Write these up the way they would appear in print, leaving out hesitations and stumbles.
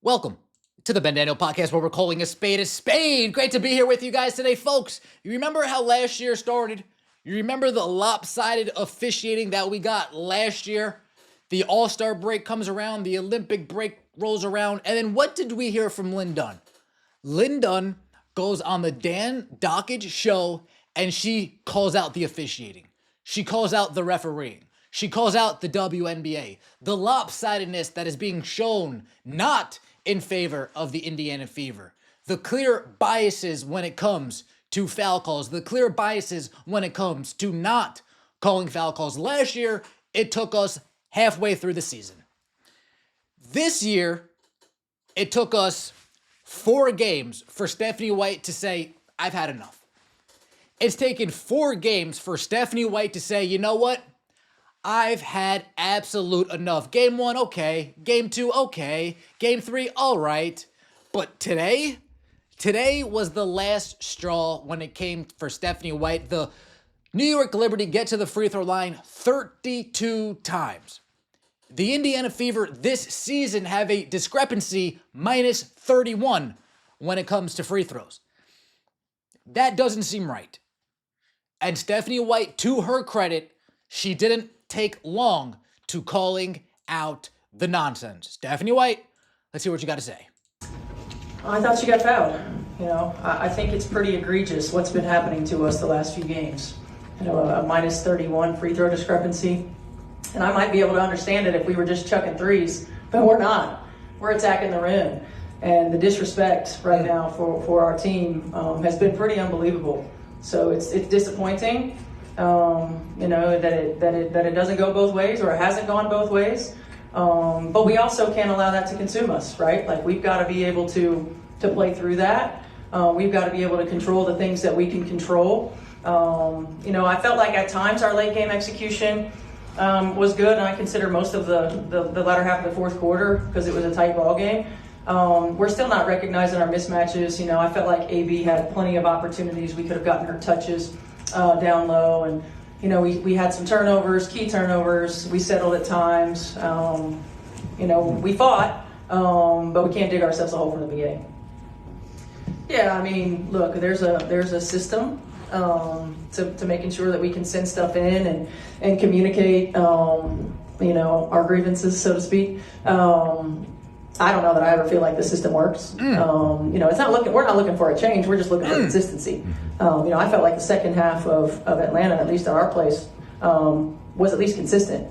Welcome to the Ben Daniel Podcast, where we're calling a spade a spade. Great to be here with you guys today, folks. You remember how last year started? You remember the lopsided officiating that we got last year? The All-Star break comes around, the Olympic break rolls around, and then what did we hear from Lynn Dunn? Lynn Dunn goes on the Dan Dockage show, and she calls out the officiating. She calls out the refereeing. She calls out the WNBA, the lopsidedness that is being shown not in favor of the Indiana Fever, the clear biases when it comes to foul calls, the clear biases when it comes to not calling foul calls. Last year, it took us halfway through the season. This year, it took us 4 games for Stephanie White to say, I've had enough. It's taken 4 games for Stephanie White to say, you know what? I've had absolute enough. Game 1, okay. Game 2, okay. Game 3, all right. But today was the last straw when it came for Stephanie White. The New York Liberty get to the free throw line 32 times. The Indiana Fever this season have a discrepancy minus 31 when it comes to free throws. That doesn't seem right. And Stephanie White, to her credit, she didn't take long to calling out the nonsense. Stephanie White, let's see what you got to say. I thought she got fouled. I think it's pretty egregious what's been happening to us the last few games. A minus 31 free throw discrepancy. And I might be able to understand it if we were just chucking threes, but we're not. We're attacking the rim. And the disrespect right now for our team has been pretty unbelievable. So it's disappointing. That it doesn't go both ways, or it hasn't gone both ways. But we also can't allow that to consume us, right? Like, we've got to be able to play through that. We've got to be able to control the things that we can control. I felt like at times our late game execution was good, and I consider most of the latter half of the fourth quarter, because it was a tight ball game. We're still not recognizing our mismatches. I felt like AB had plenty of opportunities. We could have gotten her touches down low, and we had some turnovers, key turnovers. We settled at times. We fought, but we can't dig ourselves a hole from the beginning. Yeah, look, there's a system to making sure that we can send stuff in and communicate our grievances, so to speak. I don't know that I ever feel like the system works. We're not looking for a change. We're just looking for consistency. I felt like the second half of Atlanta, at least at our place, was at least consistent,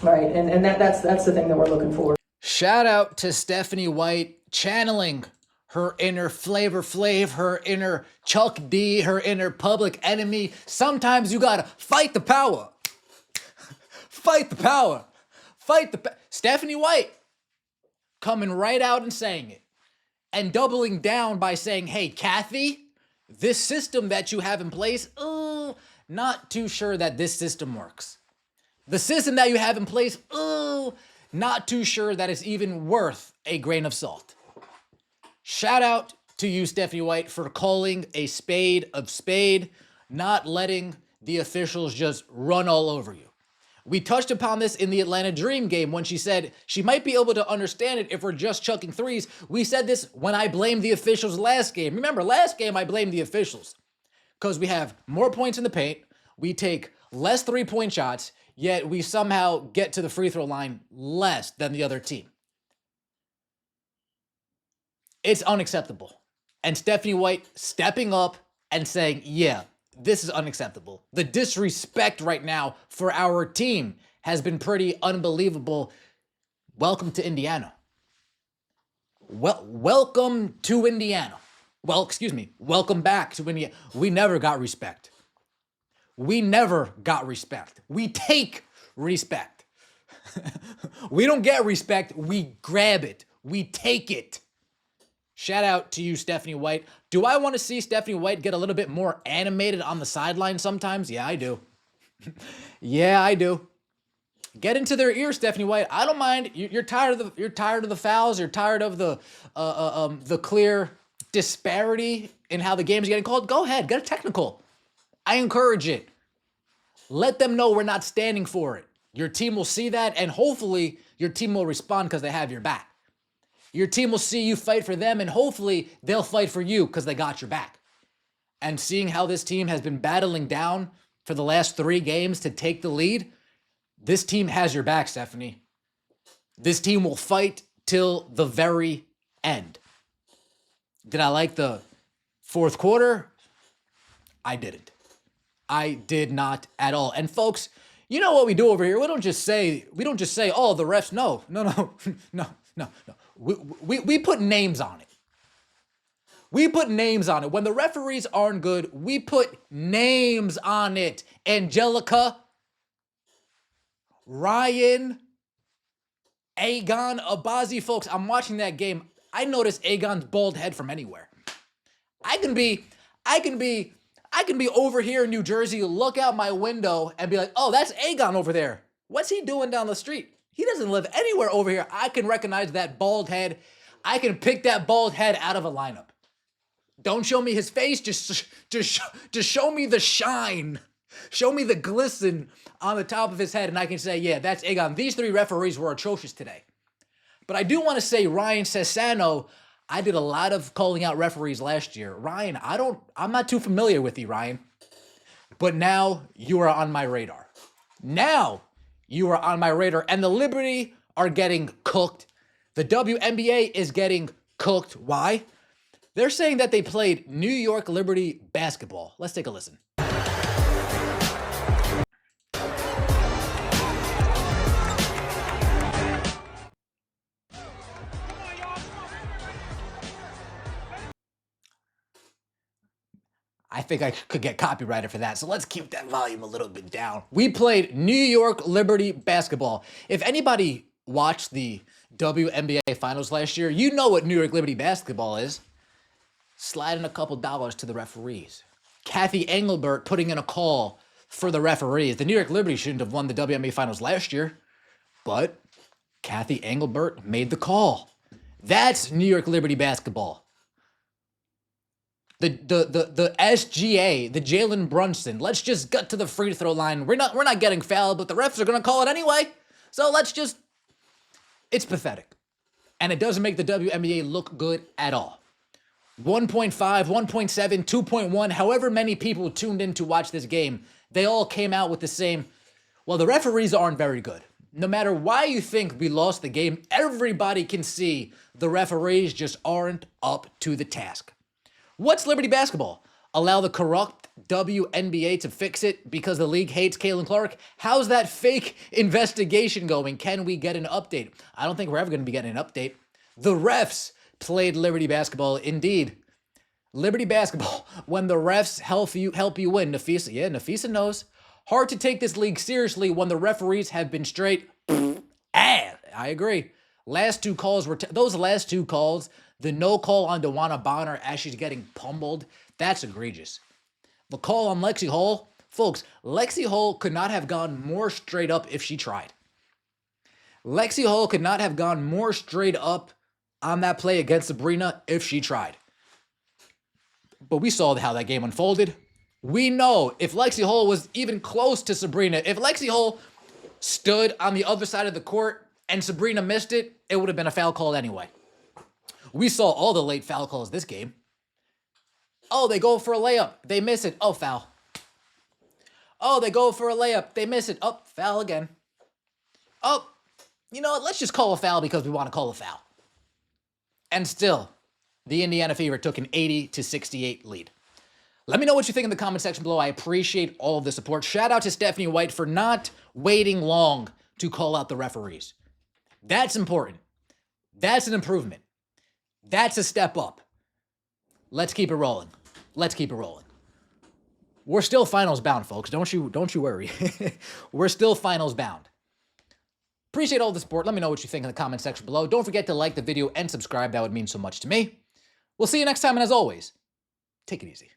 right? And that's the thing that we're looking for. Shout out to Stephanie White, channeling her inner Flavor Flav, her inner Chuck D, her inner Public Enemy. Sometimes you gotta fight the power. Fight the power. Stephanie White coming right out and saying it, and doubling down by saying, hey, Kathy, this system that you have in place, not too sure that this system works. The system that you have in place, not too sure that it's even worth a grain of salt. Shout out to you, Stephanie White, for calling a spade of spade, not letting the officials just run all over you. We touched upon this in the Atlanta Dream game when she said she might be able to understand it if we're just chucking threes. We said this when I blamed the officials last game. Remember, last game I blamed the officials because we have more points in the paint, we take less 3-point shots, yet we somehow get to the free throw line less than the other team. It's unacceptable. And Stephanie White stepping up and saying, yeah, this is unacceptable. The disrespect right now for our team has been pretty unbelievable. Welcome to Indiana. Welcome to Indiana. Welcome back to Indiana. We never got respect. We take respect. We don't get respect. We grab it. We take it. Shout out to you, Stephanie White. Do I want to see Stephanie White get a little bit more animated on the sideline sometimes? Yeah, I do. Get into their ears, Stephanie White. I don't mind. You're tired of the fouls. You're tired of the clear disparity in how the game's getting called. Go ahead, get a technical. I encourage it. Let them know we're not standing for it. Your team will see that, and hopefully your team will respond because they have your back. Your team will see you fight for them, and hopefully they'll fight for you because they got your back. And seeing how this team has been battling down for the last 3 games to take the lead, this team has your back, Stephanie. This team will fight till the very end. Did I like the fourth quarter? I didn't. I did not at all. And folks, you know what we do over here? We don't just say, oh, the refs, no. We put names on it. We put names on it. When the referees aren't good, we put names on it. Angelica, Ryan, Aegon, Abazi, folks, I'm watching that game. I noticed Aegon's bald head from anywhere. I can be over here in New Jersey, look out my window and be like, oh, that's Aegon over there. What's he doing down the street? He doesn't live anywhere over here. I can recognize that bald head. I can pick that bald head out of a lineup. Don't show me his face, just show me the shine. Show me the glisten on the top of his head, and I can say, yeah, that's Aegon. These 3 referees were atrocious today. But I do want to say Ryan Sassano, I did a lot of calling out referees last year. Ryan, I'm not too familiar with you, Ryan. But now you are on my radar. Now you are on my radar, and the Liberty are getting cooked. The WNBA is getting cooked. Why? They're saying that they played New York Liberty basketball. Let's take a listen. I think I could get copyrighted for that, so let's keep that volume a little bit down. We played New York Liberty basketball. If anybody watched the WNBA finals last year, you know what New York Liberty basketball is. Sliding a couple dollars to the referees. Kathy Engelbert putting in a call for the referees. The New York Liberty shouldn't have won the WNBA finals last year, but Kathy Engelbert made the call. That's New York Liberty basketball. The SGA, the Jalen Brunson. Let's just get to the free throw line. We're not getting fouled, but the refs are gonna call it anyway. So it's pathetic. And it doesn't make the WNBA look good at all. 1.5, 1.7, 2.1, however many people tuned in to watch this game, they all came out with the same, well, the referees aren't very good. No matter why you think we lost the game, everybody can see the referees just aren't up to the task. What's Liberty basketball? Allow the corrupt WNBA to fix it because the league hates Caitlin Clark? How's that fake investigation going? Can we get an update? I don't think we're ever going to be getting an update. The refs played Liberty basketball, indeed. Liberty basketball, when the refs help you win. Nafisa knows. Hard to take this league seriously when the referees have been straight. I agree. Those last 2 calls, the no call on DeWanna Bonner as she's getting pummeled, that's egregious. The call on Lexi Hall, folks, Lexi Hall could not have gone more straight up if she tried. Lexi Hall could not have gone more straight up on that play against Sabrina if she tried. But we saw how that game unfolded. We know if Lexi Hall was even close to Sabrina, if Lexi Hall stood on the other side of the court and Sabrina missed it, it would have been a foul call anyway. We saw all the late foul calls this game. Oh, they go for a layup. They miss it. Oh, foul. Oh, they go for a layup. They miss it. Oh, foul again. Oh, you know what? Let's just call a foul because we want to call a foul. And still, the Indiana Fever took an 80-68 lead. Let me know what you think in the comment section below. I appreciate all of the support. Shout out to Stephanie White for not waiting long to call out the referees. That's important. That's an improvement. That's a step up. Let's keep it rolling. Let's keep it rolling. We're still finals bound, folks. Don't you worry. We're still finals bound. Appreciate all the support. Let me know what you think in the comment section below. Don't forget to like the video and subscribe. That would mean so much to me. We'll see you next time, and as always, take it easy.